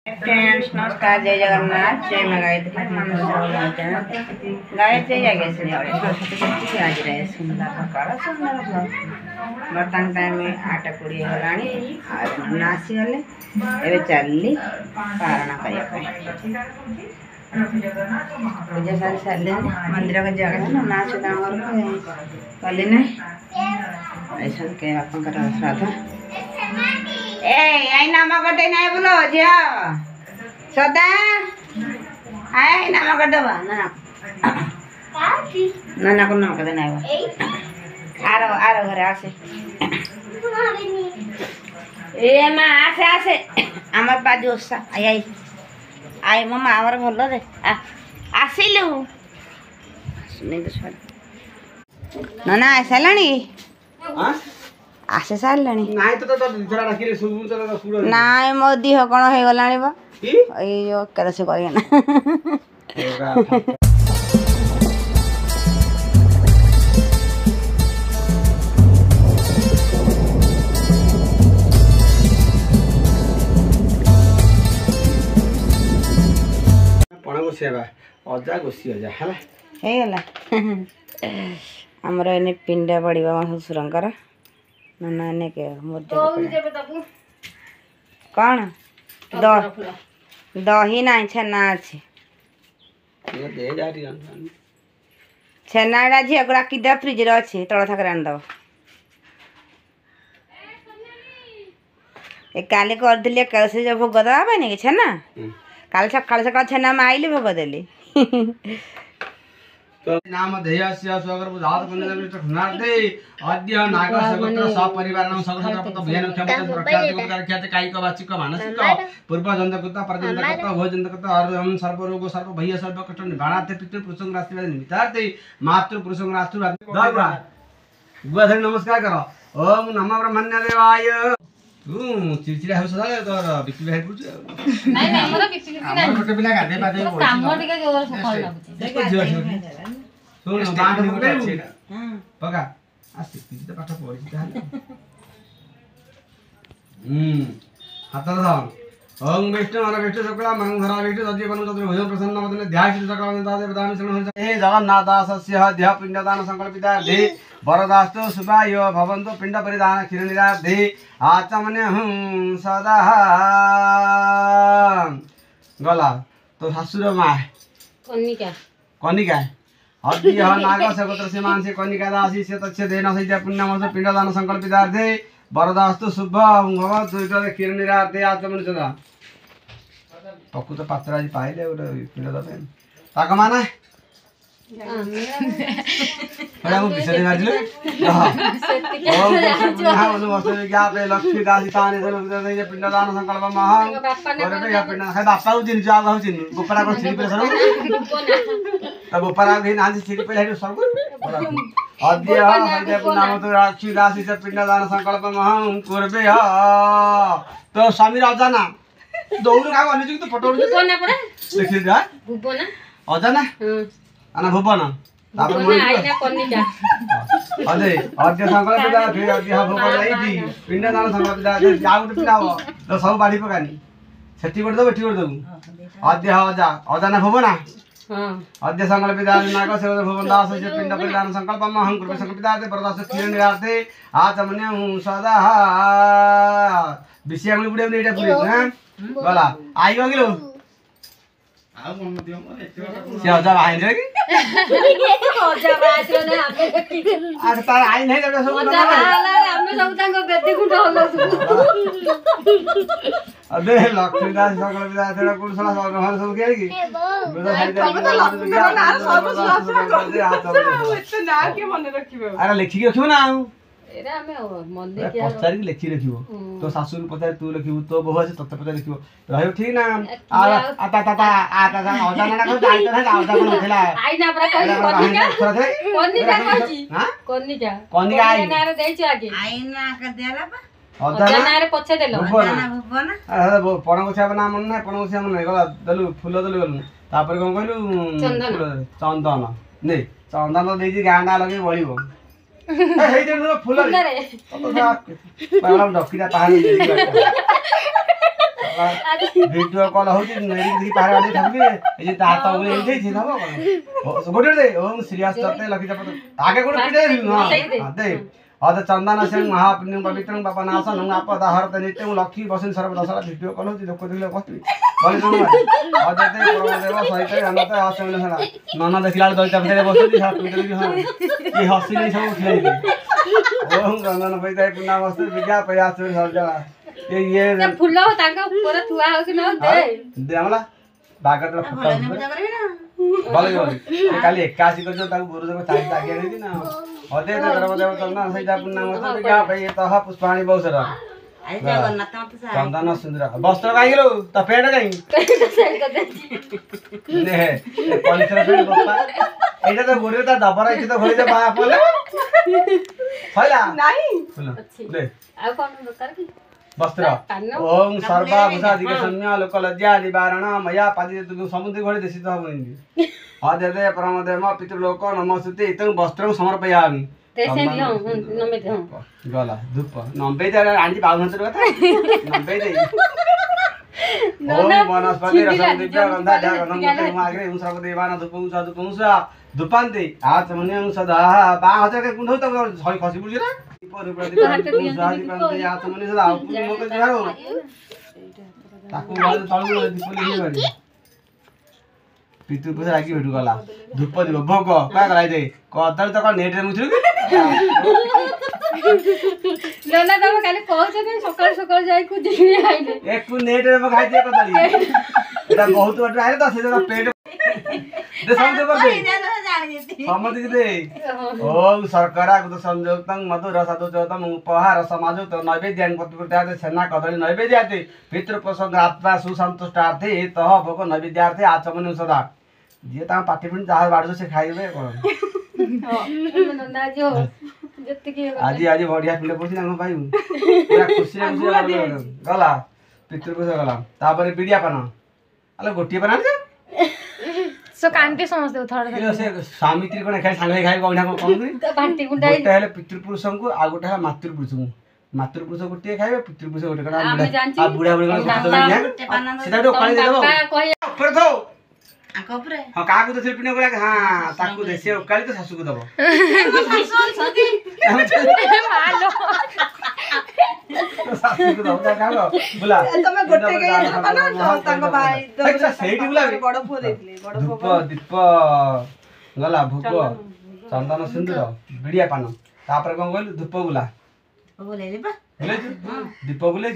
friends नमस्कार जय जगन्नाथ जय मां गायत्री गायत्री जगह से सरस्वती आज रहे सुंदर सकाल सुंदर बर्तमान टाइम 8:20 गलानी आसी गले ए चलली पारणा करने पूजा सारी सारे मंदिर का जगह ना सुधा कली ना ऐसा के बापा श्राद्ध ए आई नाम कटे ना बोलो झिया सदा आई नाम कटवा ना ना को नाम कटे ना आरो आरो घरे आसे ए मां आसे आसे हमर बाजू ओसा आई आई आई मम्मा हमर भलो रे आसिलु सुनै तो छड़ ना आसलानी हां आसे सारलानी नाइ तो जरा राखी रे सुबु जरा सुरो नाइ मो दिह कोन हे गलानी बा ए यो करे से करिया ना पणा को सेवा अजा गोसी अजा हला हे गला हमर एने पिंडा पड़ीबा म ससुरंकर ना ने के कौन दही ना छेना अच्छे छेना झी राखीद फ्रिज रे अच्छे तल थाक आनदब ए काली करदेली से जो भोग दवा नहीं छेना काल सकाल सकाल छेना में आइली भोग देली नाम ध्यस्य स्वागर बुधात कुंडल विष्ट खुनाते अद्य नाग सगोत्र सपरिवारनं सगोत्रपत भयन क्षमता सुरक्षाति ख्याति कायिक वाचिक मानसिक पूर्व जन्तकृत प्रजन्तकृत भोजन्तकृत हरम सर्व रोग सर्व भय सर्व कष्ट निवारणार्थे पितृ पुरुषं राष्ट्रवाद निमित्तार्थे मातृ पुरुषं राष्ट्रवाद दबा गुआधर नमस्कार करो ओम नमः ब्रह्मण्य देवाय तू चिड़चिड़ा हो सदा तोर बिक्री भाई पूछ नहीं नहीं हमरा बिक्री नहीं छोटे पिला गादे पादे काम टिके जोर सफल लागुची सुन बांध गोटे अछि हां पका आसी किछि त पाठ पढि ताले हाथ धर ओम विष्णु हर विष्णु शुक्ला मंगधरा विष्णु सजीव बनु तत्र भुजं प्रसन्न मदने ध्यान सकल दादे प्रदान शरण हे जगन्नाथस्य ध्या पिंडदान संकल्पितार्थे वरदास्तु शुभाय भवन्तु पिंड परिधान क्षीर निरार्थे आचमने सदा गला तो शाशुर मा कनिका कनिका अद्य नाग सगोत्र सीमान से कनिका दासी से तच्छ देन सहित पुण्यमस पिंडदान संकल्पितार्थे वरदास्तु शुभ भवन्तु इतरे क्षीर निरार्थे आचमने सदा प्रकृत पात्र आज पाइले गोटे पिंड दबे ताक माना लक्ष्मी दासी पिंडदान संकल्प बापा चिन्ह आगे चिन्ह गोपरा को छिड़ी पे गोपरा छिड़ी पे अद्य नाम तो लक्ष्मी दासी पिंडदान संकल्प महं कुर्वे तो स्वामी अजाना दौड़ का तो फोटो देखी अजाना आना भुवन तापर आइना कनिका अदे अद्य संकल्प पिता फिर अद्य भोग लाइजी पिंडदान संकल्प पिता जाउ पिता हो तो सब बाड़ी पकानी सेठी कर दो बेठी कर दो अद्य अजा अजाना भुवन हां अद्य संकल्प पिता नाग से भुवन दास से पिंड पिंडदान संकल्प महं कुर्वे संकल्प पिता दे परदास क्षीर निरार्थे आचमने सदा विषय बुड़े एटा पुरे हां बोला आई गलो आ मन दियो से अजा आइन रे की अजा बात रे ना आ तार आइन है सब अजा हमने सब तांको बेटी गुंड होलो अबे लक्ष्मी दास सकल विदा तेरा कुलसला सब घर सब के की बेटा साइड इतना ना के मन रखिबो अरे लिखि के रखिबो ना एरा हमें मन दे के पचारी लिखि रखिबो तो सासुर पचार तू लिखिबो तो बहु আছে तत्त पचार लिखिबो रहयो ठीक ना आ ता अजाना ना को जाई त ना अजा कोन थिला आई ना हमरा कहि कनिका कहची हां कनिका आई ना रे देछि आगे आई ना कर देला बा अजाना रे पछे देलो अजाना भुवन अरे पणगोछा बना मन ना पणगोछा मन गला दलु फूल दलु गलु तापर कोन कहलु चंदन नै चंदन देजी गांडा लगे बळिबो हे जे फूल रे पागल डकिरा पानी ଭିଡିଓ କଲ୍ ହଉଛି ନେଇକି ପାହାଡ ଆଡେ ଥାବି ଏ ଯେ ତା ହାତ ଉପରେ ଏଇ ଦେଇଛି ଥାବ କଣ ଗୋଟେ ଦେ ଓମ୍ ଶ୍ରୀଆସ ତତେ ଲକ୍ଷିତ ପଦ ଆଗେ ଗୋଟେ ପିଟେ ହଁ ଦେ अद चंदन सिंह महापुण्य पवित्रं पपनाशन आपदा हरत नित्यं लक्ष्मी बसिन सर्वदशा भिडियो कल होची लोक दिले बसबी बोली सुन अदते परमदेव सहित अनत आसमन सला नन देखिला दैता भितर बसुची हाथ भितर भी हां ई हसी नहीं सब उठले ओम चंदन पैदा पुना वस्तु विज्ञा प्रयास सर्जा ये फुल तांका ऊपर थुआ हो कि न दे दे हमला बागत फुटा बोले काली 81 कर जो ताको गुरु देव चाहि आगे नहीं ना अदे परमदेव चंदन सहित पुना वस्तु विज्ञा प्रयास पुष्पाणि बहुसर चंदन सुंदर वस्त्र काई लो त पेड़ काई ने पवित्र पेड़ बापा एटा तो गोरे ता दबरा इछि तो घोड़ी दे बा पले फैला नहीं ले आ कोन दरकार की वस्त्र ओम सर्वा भूषादिक संज्ञा लोक लज्जा निवारण मया पादी तु समुद्र घोड़ी देसी तो हबनी अदे दे परमदेव पितृलोक नमस्ते इतं वस्त्र समर्पयामि तेसे दियो नमे दियो गला धूप नंबे दे आंटी पाउन से कथा नंबे दे ओम वनस्पति रसं दिव्य गंधा ध्या गंधं मुखे आग्रे उन सर्व देवान धूपंसा धूपान्ते आचमन्यं सदा 5000 के कुंड होता सही खसी बुझी रे पर प्रति आचमन्य सदा मोके दिहारो ताकू बाद तळु दीपली हेबानी पितु पछा लागी भेटु गला धूप दिबो भोग का कराइ दे कदर त नेट रे मुथु नना तब खाली कहछ ने सकाळ सकाळ जाई कु दिने आइले एक कु नेट रे म खाइ दे कदली एटा बहुत बट आइले त से जरा पेट दे समझे पर दे समझ दे ओम सरकारा गुद संयोक्तं मधुर साधु चोतम उपहार समाज तो नैवेद्यान प्रतिप्रत्याते सेना कदली नैवेद्याते पितृ प्रसंग आत्मा सुसंतुष्टार्थे तह भोग नैवेद्यार्थे आचमन सदा जे ता पाटी पिन जहा बाडो से खाइबे कोन नना जो जत्ते की आज आज बढ़िया पिले पड़छि ना भाई पूरा खुशी रे गला पितृ प्रसंग गला तापर बिडिया पाना अले गोटी पाना दे सो कांटे समझते थोड़ा किलो से स्वामी त्री कोन खाइ सांगे खाइ कोन कोन बांटी गुंडाई गोटे हेले पितृपुरुष को आ गोटे है मातृपुरुष को मातृपुरुष गोटे खाइबे पितृपुरुष गोटे करा आ बुढ़ा बुढ़ी कोन सेटा तो काली देबो ऊपर दो आको ऊपर हां काकू तो सिर्फ पिने बोला हां ताकू दे से काली तो सासू को दबो मालो सासू को दबो कालो बोला तमे गोटे के ना ताको भाई अच्छा सेठी बोला बड़ फो देथिले बड़ फो दीप गला भोग चंदन सिंदूर बिड़िया पान तापर कोन कहलु धूप बुला बोले ले बा बुले दीप बुले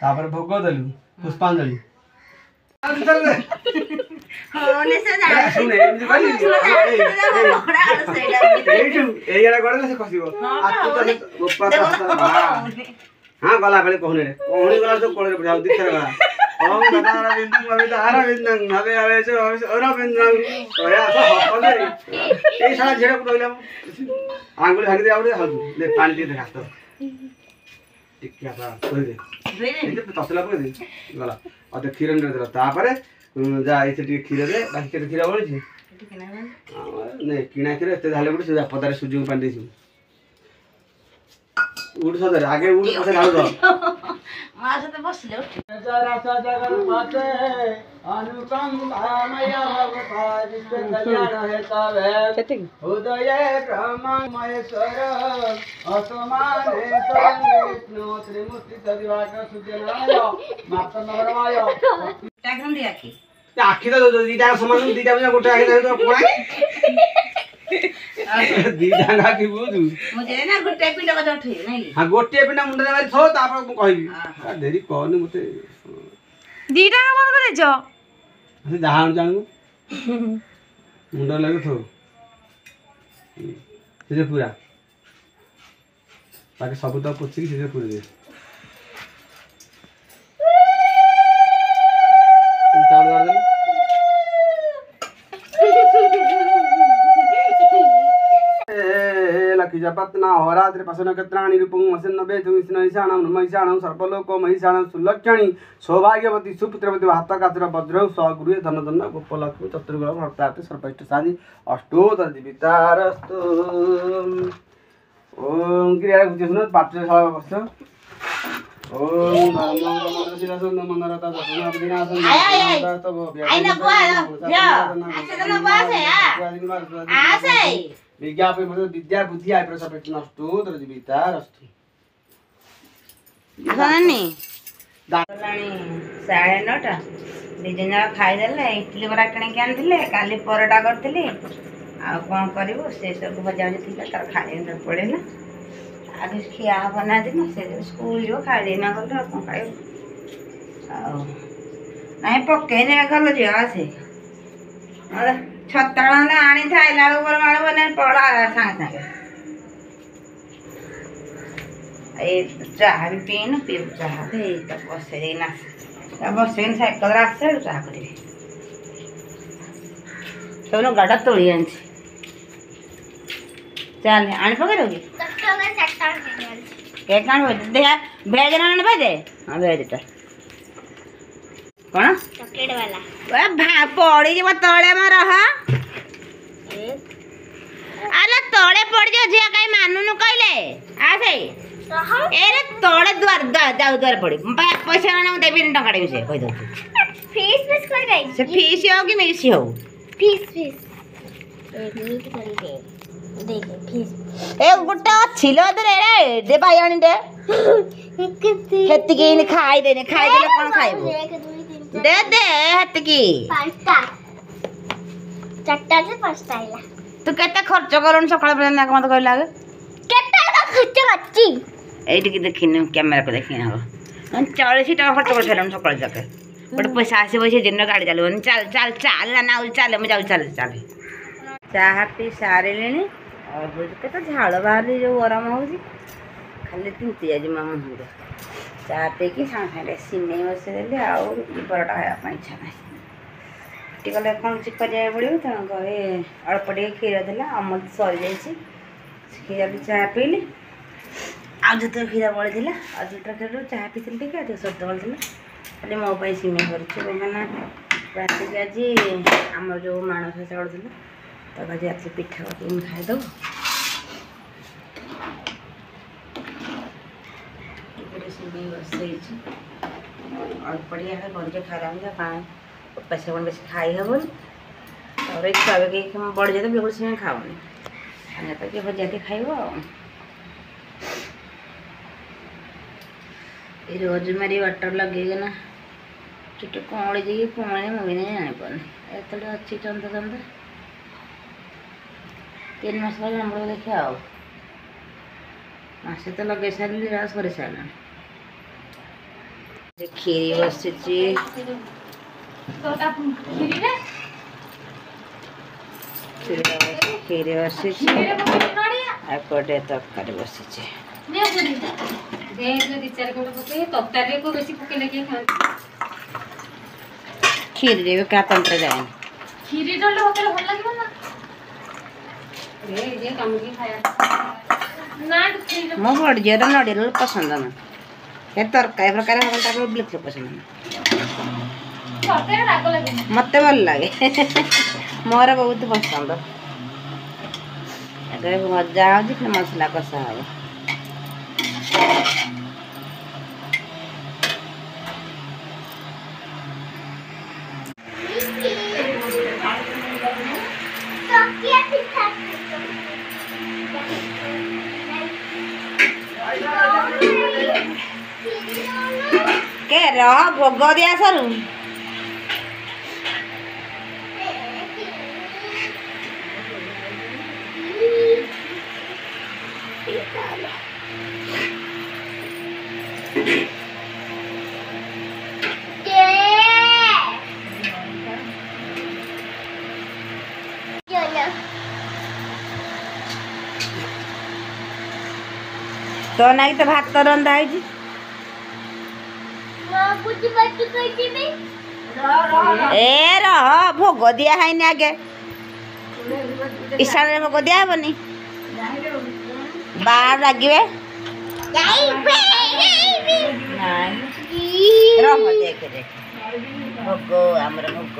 तापर भोग दलु पुष्पांजलि चल रे होने से जा सुने एमजी कहली ए याला गडले से खसिबो आ तू तो ऊपर हां गला बेले कहने रे कहनी गला तो कोळे रे बुझाउ दिथर गला ओम दादा बिंदु मविदा आरा बिंदं हवे हवे से ओरा बिंदं ओया सब हपले ए साला झेड़ा को रहिला आंगुल हानि दे आउरे हल ले पानी दे घास तो टिकिया बा कोइ दे ए तसला कोइ दे गला अ त खीरन दे तापरे जा ऐसे टिके खीर दे बाकी के खीर बोलछि नहीं किना खीर एते धाले गुड से पदारे सुजी पानी देछु उड़ सदर आगे उड़ पछे घाल दो मां से बसले जरा जगन माते अनुकंपामय भवता जिसके कल्याण है तबे उदय ब्रह्मा महेश्वर असमाने विष्णु त्रिमूर्ति तदिवाकर सुजनाय मातनवरमाय टागन दिया की आखि तो दीटा समान दीटा में गोटे आखि तो कोड़ा दीटा ना की बुझु मुझे ना गोटे पिंड का उठे नहीं हां गोटे पिंड मुंड रे मारी थो तापर मु कहबी देरी कहनी मते दीटा का मन करे जो से जहां जानू मुंड लगे थो से पूरा बाकी सब तो पुछि कि से पूरा दे जपतना होरात्रि पसन कत्राणि रूपं वसन बेतु विष्णुईशाणं नमईशाणं सर्वलोक महिषाणं सुलक्षणी सौभाग्यवती सुपुत्रवती हातकाचर वज्र सगुरु धनधन गोपलक्ष्मी चतुर्गुण भक्ताते सर्वइष्ट साधि अष्टोत्तर जीवितारस्तु ओम क्रिया गुजि सुन पात्र बस ओम धर्मं प्रमोदशिरसं मनरता सपनाभिनाशं आइना बुआ जा अच्छा तो बुआ से आ से विज्ञापन मतलब विद्या बुद्धि आय प्रसपेक्ष नष्टो तर जीविता रस्तु खानी दालानी 9:30 दिजन खाइदेले इडली बरा किणे के आनथिले काली परोटा करथिले आ कोन करिवो से सब भजा थिले तार खाइ पड़े ना आगे खिया बना दिन से स्कूल जो खाइ देना गल कोन खाइ नहीं पक्के ने गल जे आसे अरे छतळाला आनी थाइला ऊपर माळ बने पड़ा सांग सांग ए चाह भी पीन पी चाह दे तब बसे देना तब बसे साइकिल राख से चाह कर दे तो गाड़ा तोड़ी आंची चल आने पकड़ोगी केक कान दे भेज ना भेजे हां भेज ता कौन चॉकलेट वाला वे भा पड़ी जे तळे में रह अरे तळे पड़ जो जे काई मानू न कहले आ से एरे तळे द्वार जाऊ द्वार पड़ी पैसा ना देबी न टका से कह दो फीस कर गई से फीस हो कि मिसी हो फीस एक मिनट कर दे देख फीस ए गुट्टा छिलो दे रे दे भाई आनी दे हेती की नि खाई दे कोन खाइबो 1 2 3 दे दे हेती की 5टा चारटा से 5टा आइला तू केते खर्च करन सकाळ बेला ना मत कहला केटा का खर्च करची एठी की देखिन कैमरा को देखिन हो 40 टका खर्च कर छलम सकाळ जाके बट पैसा आसे पैसे दिन गाड़ी चलो चल ना चल मैं जाऊ चल चाह पी सारे लेने और बुझके तो झाड़ बाहर जो गरम हो खाली तिंती आज मामा मुझे चाह पी कि साँगे साँगे सिमई बसईदे आउ परोटा खाया इच्छा ना टिकले कौन चिपा जाए पड़ो तेणु कहे अल्प टे क्षीर देला अमल सरी जाइए क्षीर भी चाह पीली आज जो क्षीर बड़ी आज क्षीर चाह पीती टे आज सत बड़ी खाली मो सिमई करना रात आज आम जो माणस चाउल थी तब आज रात पिठा कर खाईदे सिमई बसई अल्प टे गंजे खाई पैसा कौन बेस खाई हेबन और छुआ भी बढ़ जाए तो बिल्कुल सिमई खाओनी तो कि भजा के खाइब रोजमेरी वाटर लगेगा चुट कौड़ी जी पुणी मुझे नहीं जापार एत अच्छी चंदा चंदा 3 मास बाद हम देखा मसे तो लगे सारे रास कर सारा खीरी बसी खीरी बसी एपटे तरकारी बसी खीर रे का तंत्र जाए खीरी डल होतले भल लागिबो ना रे जे काम की खाया ना खीरी मो बड़ जे नड़ियल पसंद ना ये तरकारी प्रकार हम बिल्कुल पसंद होतले राग लागे मत भल लगे मोर बहुत पसंद अगर भजा हो मसला कषा हो के रह भोग दिया सर तो ना तो भात तो रंधा है ए रह भोग दिया है आगे ईशान भोग दिया हेनी बाहर लगे रह देख देख भोग आमर भोग